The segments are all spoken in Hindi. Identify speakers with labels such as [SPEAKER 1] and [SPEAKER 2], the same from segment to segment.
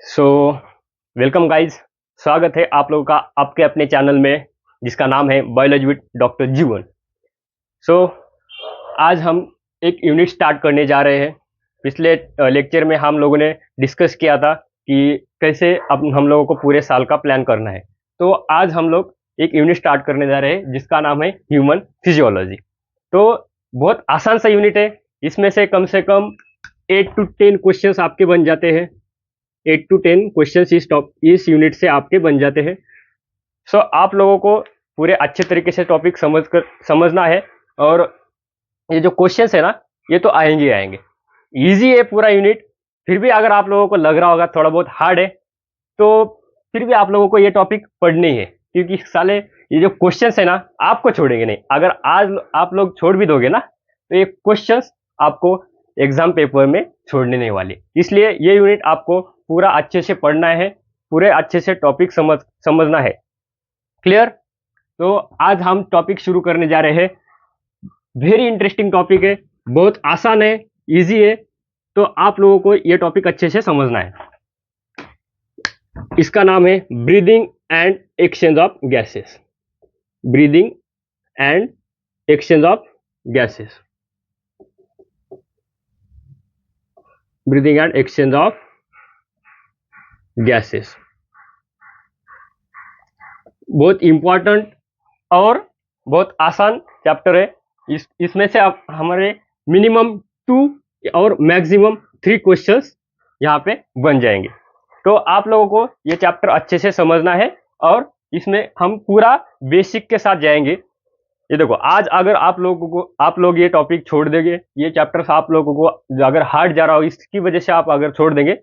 [SPEAKER 1] So welcome guys. स्वागत है आप लोगों का आपके अपने चैनल में जिसका नाम है बायोलॉजी विद डॉक्टर जीवन। सो आज हम एक यूनिट स्टार्ट करने जा रहे हैं। पिछले लेक्चर में हम लोगों ने डिस्कस किया था कि कैसे अब हम लोगों को पूरे साल का प्लान करना है। तो आज हम लोग एक यूनिट स्टार्ट करने जा रहे हैं जिसका नाम है ह्यूमन फिजियोलॉजी। तो बहुत आसान सा यूनिट है। इसमें से कम 8 to 10 क्वेश्चंस आपके बन जाते हैं। 8 to 10 क्वेश्चन इस यूनिट से आपके बन जाते हैं। सो आप लोगों को पूरे अच्छे तरीके से टॉपिक समझना है। और ये जो क्वेश्चंस है ना, ये तो आएंगे ही आएंगे। इजी है पूरा यूनिट। फिर भी अगर आप लोगों को लग रहा होगा थोड़ा बहुत हार्ड है, तो फिर भी आप लोगों को ये टॉपिक पढ़नी है, क्योंकि साले ये जो क्वेश्चंस है ना, आपको छोड़ेंगे नहीं। अगर आज आप लोग छोड़ भी दोगे ना, तो ये क्वेश्चंस आपको एग्जाम पेपर में छोड़ने नहीं वाले। इसलिए ये यूनिट आपको पूरा अच्छे से पढ़ना है, पूरे अच्छे से टॉपिक समझना है। क्लियर? तो आज हम टॉपिक शुरू करने जा रहे हैं। वेरी इंटरेस्टिंग टॉपिक है, बहुत आसान है, इजी है। तो आप लोगों को ये टॉपिक अच्छे से समझना है। इसका नाम है breathing and exchange of gases. Breathing and exchange of gases. Breathing and exchange of gases बहुत इंपॉर्टेंट और बहुत आसान चैप्टर है। इसमें से आप हमारे मिनिमम 2 और मैक्सिमम 3 क्वेश्चंस यहाँ पे बन जाएंगे। तो आप लोगों को ये चैप्टर अच्छे से समझना है और इसमें हम पूरा बेसिक के साथ जाएंगे। ये देखो, आज अगर आप लोग ये टॉपिक छोड़ देंगे, ये चैप्टर आप लोगों को अगर हार्ड जा रहा हो, इसकी वजह से आप अगर छोड़ देंगे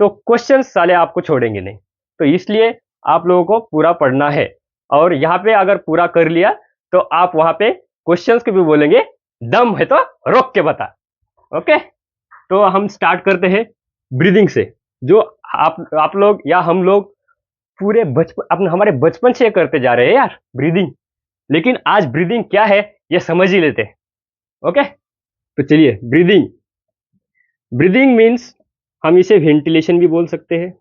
[SPEAKER 1] तो क्वेश्चन साले आपको छोड़ेंगे नहीं। तो इसलिए आप लोगों को पूरा पढ़ना है। और यहाँ पे अगर पूरा कर लिया तो आप वहां पे क्वेश्चंस के भी बोलेंगे, दम है तो रोक के बता। ओके, तो हम स्टार्ट करते हैं ब्रीदिंग से, जो आप लोग या हम लोग पूरे बचपन हमारे बचपन से करते जा रहे हैं यार, ब्रीदिंग। लेकिन आज ब्रीदिंग क्या है ये समझ ही लेते हैं। ओके, तो चलिए ब्रीदिंग। ब्रीदिंग मीन्स हम इसे वेंटिलेशन भी बोल सकते हैं।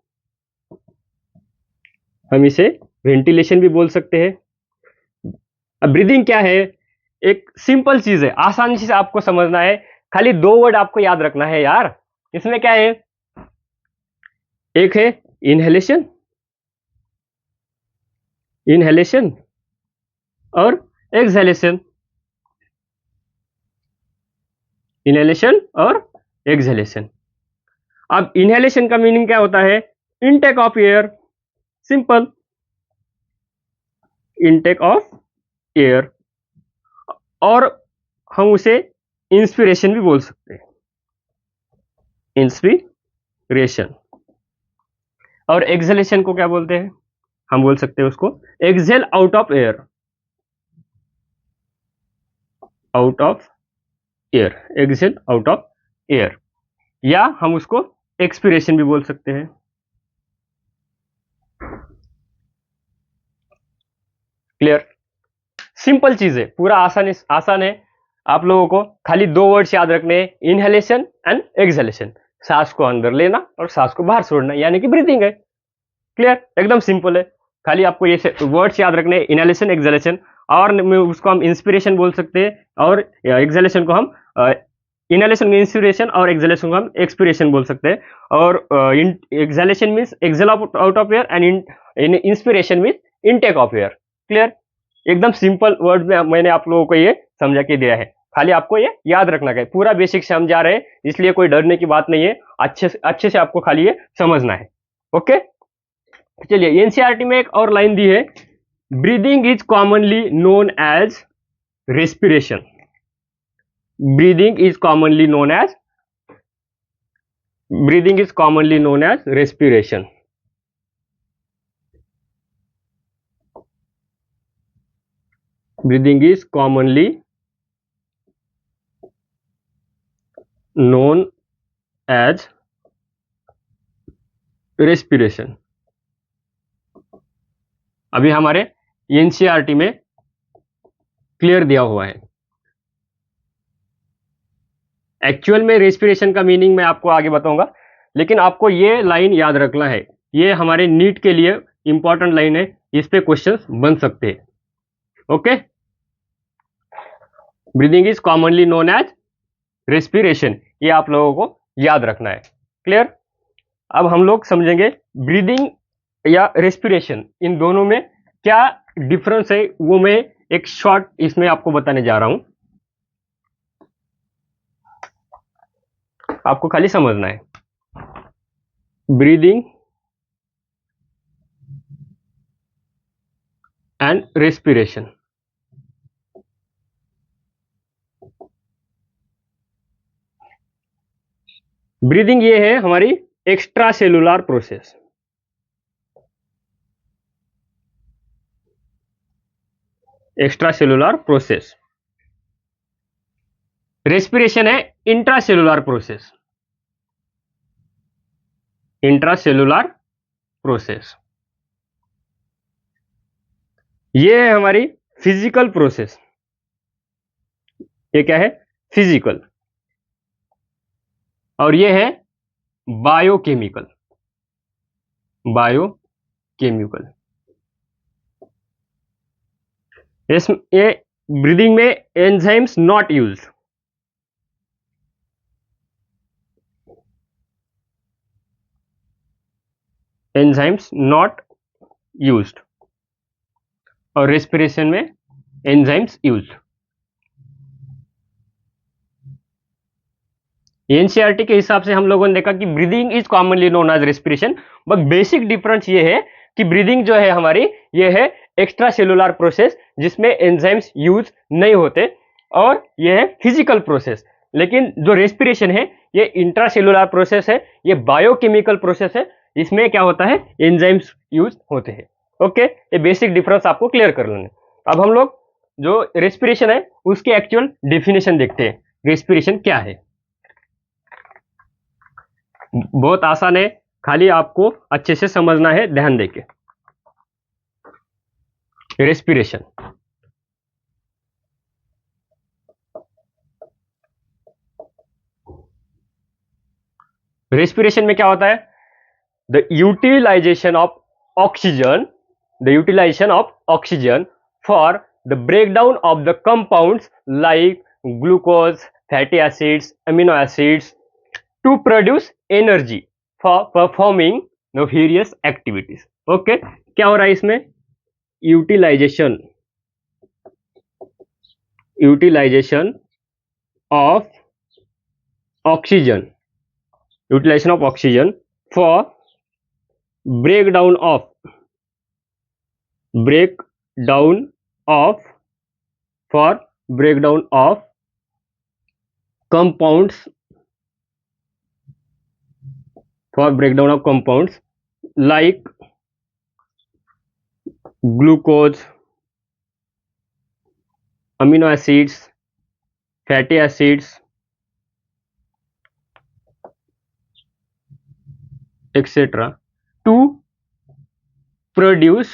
[SPEAKER 1] हम इसे वेंटिलेशन भी बोल सकते हैं। अब ब्रीदिंग क्या है? एक सिंपल चीज है, आसानी से आपको समझना है। खाली 2 वर्ड आपको याद रखना है यार। इसमें क्या है? एक है इनहेलेशन, इनहेलेशन और एक्सहेलेशन। इनहेलेशन और एक्सहेलेशन। अब इनहेलेशन का मीनिंग क्या होता है? Intake of air. Simple, intake of air. और हम उसे इंस्पिरेशन भी बोल सकते हैं, इंस्पिरेशन। और एक्सहेलेशन को क्या बोलते हैं? हम बोल सकते हैं उसको exhale out of air. Out of air, exhale out of air. या हम उसको एक्सपिरेशन भी बोल सकते हैं। क्लियर? सिंपल चीज है, पूरा आसान है। आप लोगों को खाली 2 वर्ड्स याद रखने हैं, इनहेलेशन एंड एक्सहेलेशन। सांस को अंदर लेना और सांस को बाहर छोड़ना, यानी कि ब्रीथिंग है। क्लियर? एकदम सिंपल है। खाली आपको ये वर्ड्स याद रखने हैं, इनहेलेशन एक्सहेलेशन। और उसको हम इंस्पिरेशन बोल सकते हैं, और एक्सहेलेशन को हम इनहेलेशन में इंस्पिरेशन और एक्सहेलेशन को हम एक्सपिरेशन बोल सकते हैं। और exhalation means exhale out of air and inspiration means intake of air. Clear? एकदम सिंपल वर्ड में मैंने आप लोगों को ये समझा के दिया है। खाली आपको ये याद रखना है। पूरा बेसिक समझा रहे हैं, इसलिए कोई डरने की बात नहीं है। अच्छे से आपको खाली ये समझना है। ओके, चलिए एनसीईआरटी में एक और लाइन दी है, breathing is commonly known as respiration. Breathing is commonly known as respiration. Breathing is commonly known as respiration। अभी हमारे एनसीईआरटी में क्लियर दिया हुआ है। एक्चुअल में रेस्पिरेशन का मीनिंग मैं आपको आगे बताऊंगा, लेकिन आपको ये लाइन याद रखना है, ये हमारे नीट के लिए इंपॉर्टेंट लाइन है, इस पे क्वेश्चंस बन सकते हैं। Okay, breathing is commonly known as respiration, ये आप लोगों को याद रखना है। क्लियर? अब हम लोग समझेंगे ब्रीदिंग या रेस्पिरेशन, इन दोनों में क्या डिफरेंस है, वो मैं एक शॉर्ट इसमें आपको बताने जा रहा हूं, आपको खाली समझना है। Breathing and respiration. ब्रीदिंग ये है हमारी extra cellular process, extra cellular process. Respiration है intra cellular process, intra cellular process. ये है हमारी फिजिकल प्रोसेस, ये क्या है? फिजिकल। और ये है बायोकेमिकल, बायोकेमिकल। ये ब्रीदिंग में enzymes not used, enzymes not used, और रेस्पिरेशन में एंजाइम्स यूज्ड। एनसीईआरटी के हिसाब से हम लोगों ने देखा कि breathing is commonly known as respiration, but basic difference ये है कि ब्रीदिंग जो है हमारी, ये है एक्स्ट्रा सेलुलर प्रोसेस जिसमें एंजाइम्स यूज नहीं होते, और ये है फिजिकल प्रोसेस। लेकिन जो रेस्पिरेशन है ये इंट्रा सेलुलर प्रोसेस है, ये बायोकेमिकल प्रोसेस है, इसमें क्या होता है? एंजाइम्स यूज होते हैं। ओके, ये बेसिक डिफरेंस आपको क्लियर कर लेना है। अब हम लोग जो रेस्पिरेशन है उसके एक्चुअल डेफिनेशन देखते हैं, रेस्पिरेशन क्या है। बहुत आसान है, खाली आपको अच्छे से समझना है ध्यान देके। रेस्पिरेशन, रेस्पिरेशन में क्या होता है? The utilisation of oxygen, the utilisation of oxygen for the breakdown of the compounds like glucose, fatty acids, amino acids to produce energy for performing the various activities. Okay, क्या हो रहा है इसमें? Utilisation, utilisation of oxygen, utilization of oxygen for breakdown of breakdown of for breakdown of compounds, for breakdown of compounds like glucose, amino acids, fatty acids, etc. to produce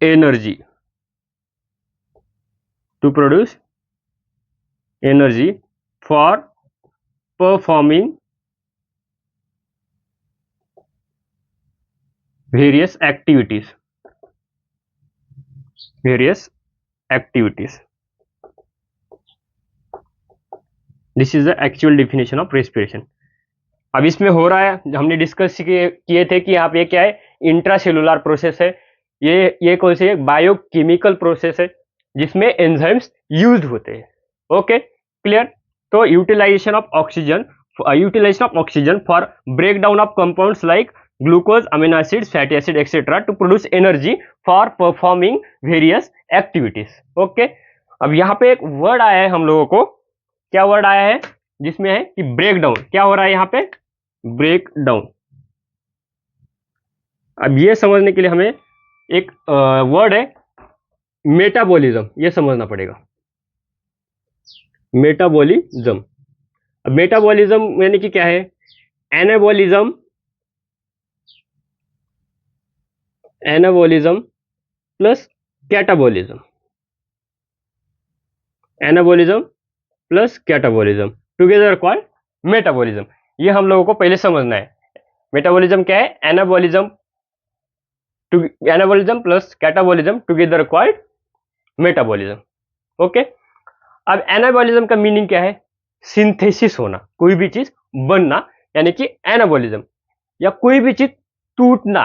[SPEAKER 1] energy, to produce energy for performing various activities, various activities. This is the actual definition of respiration. अब इसमें हो रहा है, हमने डिस्कस किए थे कि यहाँ पे क्या है? इंट्रा सेलुलर प्रोसेस है, ये कौन सी है? बायोकेमिकल प्रोसेस है जिसमें एंजाइम्स यूज होते हैं। Okay, clear? तो utilisation of oxygen, utilisation of oxygen for breakdown of compounds like glucose, amino acids, fatty acid etcetera to produce energy for performing various activities. Okay, अब यहाँ पे एक वर्ड आया है हम लोगों को, क्या वर्ड आया है? जिसमें है कि ब्रेक डाउन। क्या हो रहा है यहाँ पे? Break down. अब ये समझने के लिए हमें एक वर्ड है मेटाबॉलिज्म, ये समझना पड़ेगा। मेटाबॉलिज्म, अब मेटाबॉलिज्म यानी कि क्या है? Anabolism, anabolism plus catabolism, anabolism plus catabolism together called metabolism. ये हम लोगों को पहले समझना है। मेटाबॉलिज्म क्या है? Anabolism to anabolism plus catabolism together required metabolism. Okay. अब एनाबॉलिज्म का मीनिंग क्या है? सिंथेसिस होना, कोई भी चीज बनना, यानी कि एनाबॉलिज्म, या कोई भी चीज टूटना,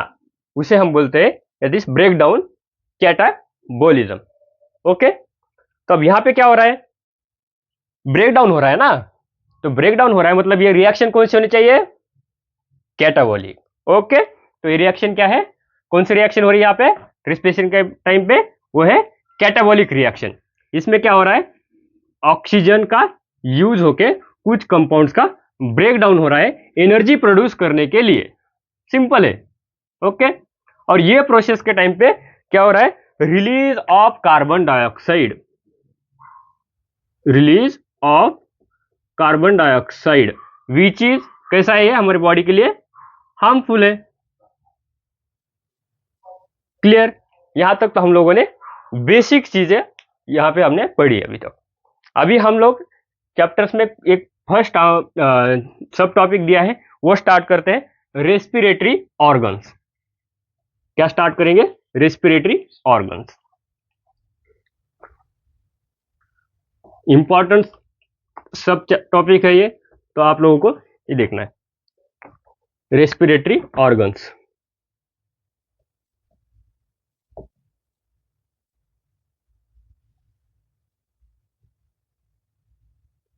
[SPEAKER 1] उसे हम बोलते हैं this break down catabolism. Okay. तो अब यहां पे क्या हो रहा है? ब्रेक डाउन हो रहा है ना, तो ब्रेक डाउन हो रहा है मतलब ये रिएक्शन कौन सी होनी चाहिए? कैटाबॉलिक। ओके। तो ये रिएक्शन क्या है? कौन सी रिएक्शन हो रही है यहाँ पे रेस्पिरेशन के टाइम पे? वो है कैटाबॉलिक रिएक्शन। इसमें क्या हो रहा है? ऑक्सीजन का यूज होके कुछ कंपाउंड्स का ब्रेक डाउन हो रहा है एनर्जी प्रोड्यूस करने के लिए। सिंपल है। ओके। और ये प्रोसेस के टाइम पे क्या हो रहा है? Release of carbon dioxide, release of carbon dioxide which is कैसा है? हमारे बॉडी के लिए हार्मफुल है। क्लियर? यहां तक तो हम लोगों ने बेसिक चीजें यहां पे हमने पढ़ी अभी तक। अभी हम लोग चैप्टर्स में एक फर्स्ट सब टॉपिक दिया है, वो स्टार्ट करते हैं। Respiratory organs. क्या स्टार्ट करेंगे? Respiratory organs. इंपॉर्टेंट सब टॉपिक है ये, तो आप लोगों को ये देखना है। Respiratory organs.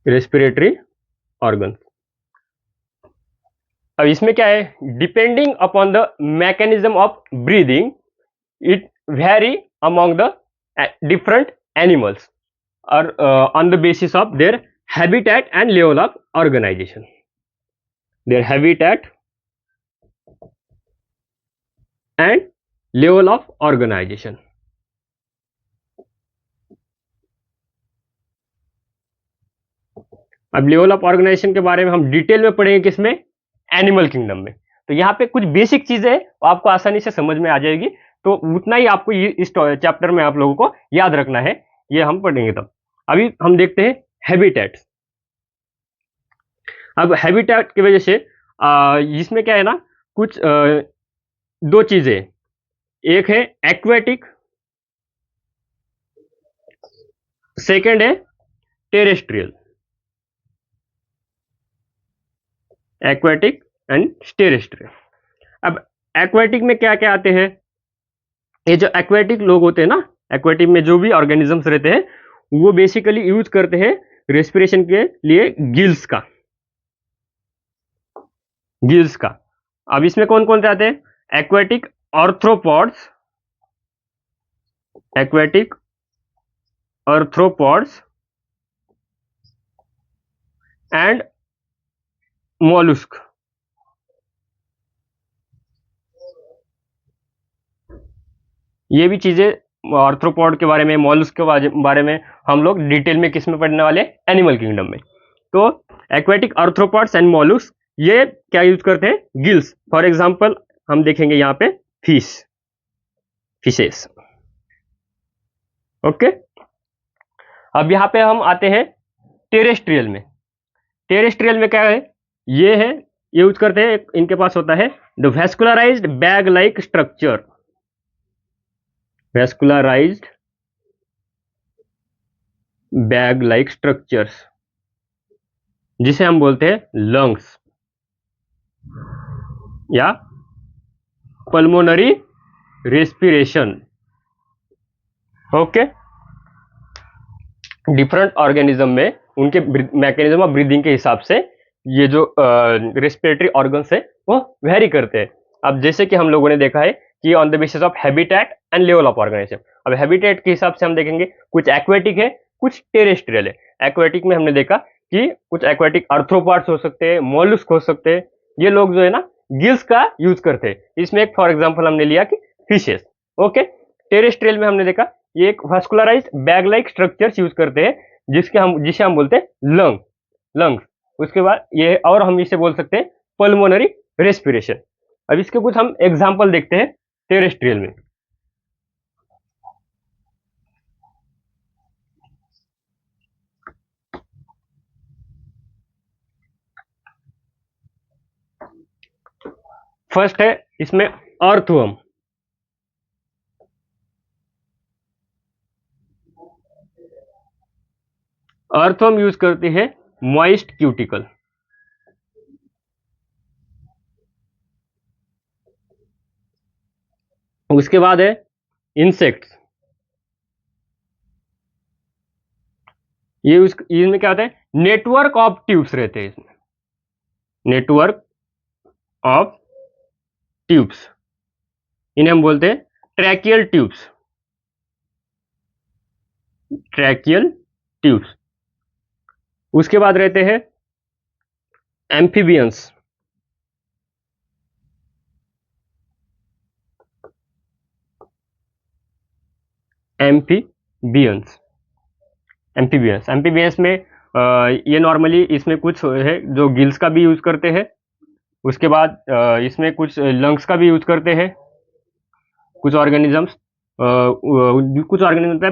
[SPEAKER 1] Respiratory organs. अब इसमें क्या है? Depending upon the mechanism of breathing it very among the different animals or on the basis of their habitat and level of organization. Their habitat and level of organization. अब लेवल ऑफ ऑर्गेनाइजेशन के बारे में हम डिटेल में पढ़ेंगे किसमें? एनिमल किंगडम में। तो यहाँ पे कुछ बेसिक चीजें हैं, आपको आसानी से समझ में आ जाएगी, तो उतना ही आपको ये इस चैप्टर में आप लोगों को याद रखना है, ये हम पढ़ेंगे तब। अभी हम देखते हैं हैबिटेट। अब हैबिटेट की वजह से इसमें क्या है ना, कुछ दो चीजें, एक है एक्वेटिक, सेकंड है टेरेस्ट्रियल। Aquatic and terrestrial. अब एक्वेटिक में क्या क्या आते हैं? ये जो एक्वेटिक लोग होते हैं ना, एक्वेटिक में जो भी ऑर्गेनिजम्स रहते हैं, वो बेसिकली यूज करते हैं रेस्पिरेशन के लिए गिल्स का, गिल्स का। अब इसमें कौन कौन से आते हैं? Aquatic arthropods, aquatic arthropods and mollusc. ये भी चीजें आर्थ्रोपॉड के बारे में, मोलुस्क के बारे में हम लोग डिटेल में किस में पढ़ने वाले? एनिमल किंगडम में। तो एक्वेटिक आर्थ्रोपॉड्स एंड मोलुस्क ये क्या यूज करते हैं? गिल्स। फॉर एग्जांपल हम देखेंगे यहाँ पे फिश, फिशेस। ओके। अब यहाँ पे हम आते हैं टेरेस्ट्रियल में। टेरेस्ट्रियल में क्या है? ये है, ये यूज करते हैं, इनके पास होता है the vascularised bag like structure, vascularised bag like structures, जिसे हम बोलते हैं लंग्स या pulmonary respiration. Okay. Different organism में उनके मैकेनिज्म ऑफ ब्रीदिंग के हिसाब से ये जो रेस्पिरेटरी ऑर्गन्स है वो वेरी करते हैं। अब जैसे कि हम लोगों ने देखा है कि on the basis of habitat and level of organisation. अब हैबिटेट के हिसाब से हम देखेंगे कुछ एक्वेटिक है, कुछ टेरेस्ट्रियल है। एक्वेटिक में हमने देखा कि कुछ एक्वेटिक आर्थ्रोपॉड्स हो सकते हैं, मोलस्क हो सकते हैं, ये लोग जो है ना गिल्स का यूज करते हैं। इसमें एक फॉर एग्जाम्पल हमने लिया कि फिशेस। ओके। टेरेस्ट्रियल में हमने देखा ये एक वास्कुलराइज्ड बैग लाइक स्ट्रक्चर्स यूज करते हैं, जिसे हम बोलते हैं लंग, लंग्स। उसके बाद ये, और हम इसे बोल सकते हैं पल्मोनरी रेस्पिरेशन। अब इसके कुछ हम एग्जांपल देखते हैं टेरेस्ट्रियल में। फर्स्ट है इसमें अर्थवर्म। अर्थवर्म यूज करती है मॉइस्ट क्यूटिकल। उसके बाद है इंसेक्ट्स। ये इसमें क्या होता है, नेटवर्क ऑफ ट्यूब्स रहते हैं इसमें, नेटवर्क ऑफ ट्यूब्स, इन्हें हम बोलते हैं ट्रैकियल ट्यूब्स, ट्रैकियल ट्यूब्स। उसके बाद रहते हैं एम्फीबियंस। एम्फीबियंस, एम्फीबियंस, एम्फीबियंस में ये नॉर्मली इसमें कुछ है जो गिल्स का भी यूज करते हैं। उसके बाद इसमें कुछ लंग्स का भी यूज करते हैं। कुछ ऑर्गेनिजम्स है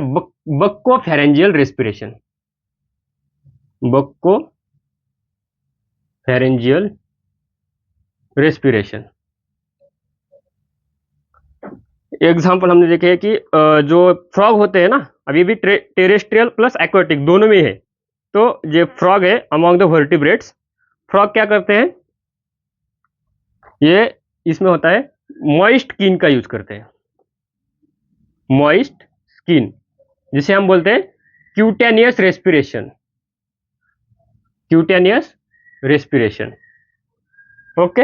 [SPEAKER 1] बक्को pharyngeal respiration, बक्को pharyngeal respiration. Example हमने देखे है कि जो फ्रॉग होते हैं ना, अभी भी टेरेस्ट्रियल प्लस एक्वाटिक दोनों में है। तो ये फ्रॉग है अमॉन्ग द वर्टिब्रेट्स। फ्रॉग क्या करते हैं, ये इसमें होता है मॉइस्ट स्किन का यूज करते हैं, मॉइस्ट स्किन, जिसे हम बोलते हैं cutaneous respiration, cutaneous respiration. Okay,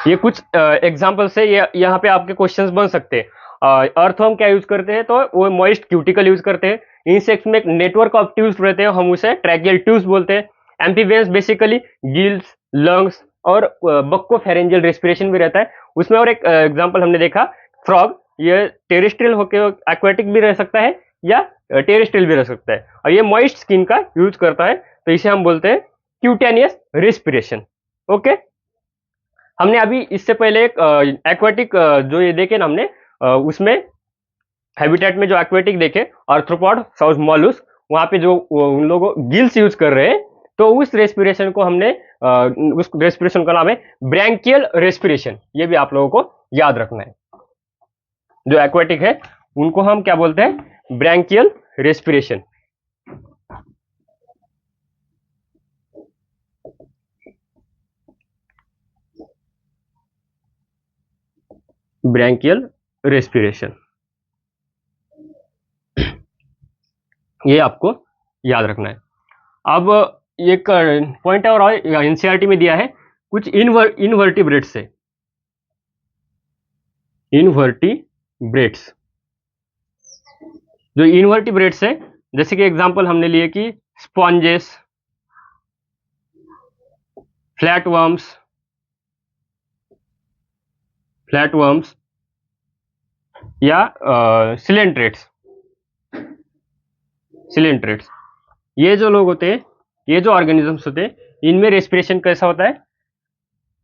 [SPEAKER 1] ये कुछ एग्जांपल से ये यहाँ पे आपके क्वेश्चंस बन सकते हैं। अर्थवर्म क्या यूज करते हैं, तो वो मॉइस्ट क्यूटिकल यूज करते हैं। इंसेक्ट्स में एक नेटवर्क ऑफ ट्यूब्स रहते हैं, हम उसे ट्रैकियल ट्यूब्स बोलते हैं। एम्फीबियंस बेसिकली गिल्स, लंग्स और बक्को फेरेंजियल रेस्पिरेशन भी रहता है उसमें। और एक एग्जांपल हमने देखा फ्रॉग, ये टेरेस्ट्रियल होकर एक्वेटिक भी रह सकता है या टेरेस्ट्रियल भी रह सकता है, और ये मॉइस्ट स्किन का यूज करता है, तो इसे हम बोलते हैं क्यूटेनियस रेस्पिरेशन। ओके, हमने अभी इससे पहले एक एक्वेटिक जो ये देखे ना हमने, उसमें हैबिटेट में जो एक्वेटिक देखे आर्थ्रोपॉड, साउथ मॉलुस्क, वहां पे जो उन लोगों गिल्स यूज कर रहे हैं, तो उस रेस्पिरेशन को हमने उस रेस्पिरेशन का नाम है ब्रैंकियल रेस्पिरेशन। ये भी आप लोगों को याद रखना है। जो एक्वेटिक है उनको हम क्या बोलते हैं, ब्रैंकियल रेस्पिरेशन। ब्रैंकियल रेस्पिरेशन, ये आपको याद रखना है। अब एक पॉइंट और एनसीईआरटी में दिया है, कुछ इनवर्टिब्रेट्स से, इनवर्टिब्रेट्स, जो इनवर्टिब्रेट्स है, जैसे कि एग्जांपल हमने लिए कि स्पॉन्जेस, फ्लैटवर्म्स, या सिलेंट्रेट्स, सिलेंट्रेट्स। ये जो लोग होते हैं, ये जो ऑर्गेनिजम्स होते हैं, इनमें रेस्पिरेशन कैसा होता है,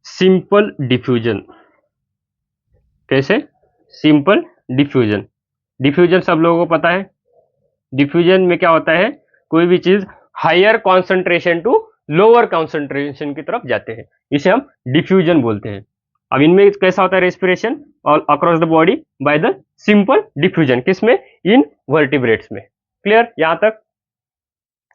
[SPEAKER 1] सिंपल डिफ्यूजन। कैसे, सिंपल डिफ्यूजन। डिफ्यूजन सब लोगों को पता है। डिफ्यूजन में क्या होता है, कोई भी चीज higher concentration to lower concentration की तरफ जाते हैं, इसे हम डिफ्यूजन बोलते हैं। अब इनमें कैसा होता है respiration all across the body by the simple diffusion, किसमें, इन वर्टिब्रेट्स में। क्लियर, यहां तक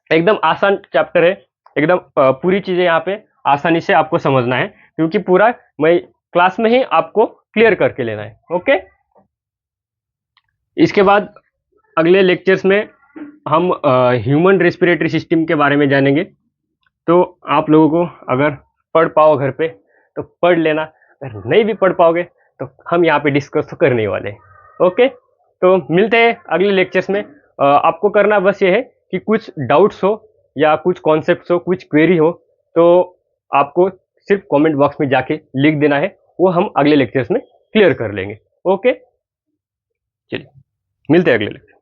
[SPEAKER 1] एकदम आसान चैप्टर है, एकदम पूरी चीजें यहाँ पे आसानी से आपको समझना है, क्योंकि पूरा मैं क्लास में ही आपको क्लियर करके लेना है। ओके, इसके बाद अगले लेक्चर्स में हम ह्यूमन रेस्पिरेटरी सिस्टम के बारे में जानेंगे। तो आप लोगों को अगर पढ़ पाओ घर पे तो पढ़ लेना, अगर नहीं भी पढ़ पाओगे तो हम यहाँ पे डिस्कस तो करने वाले हैं। ओके, तो मिलते हैं अगले लेक्चर्स में। आपको करना बस ये है कि कुछ डाउट्स हो या कुछ कॉन्सेप्ट्स हो, कुछ क्वेरी हो, तो आपको सिर्फ कमेंट बॉक्स में जाके लिख देना है, वो हम अगले लेक्चर्स में क्लियर कर लेंगे। ओके, चलिए मिलते हैं अगले लेक्चर।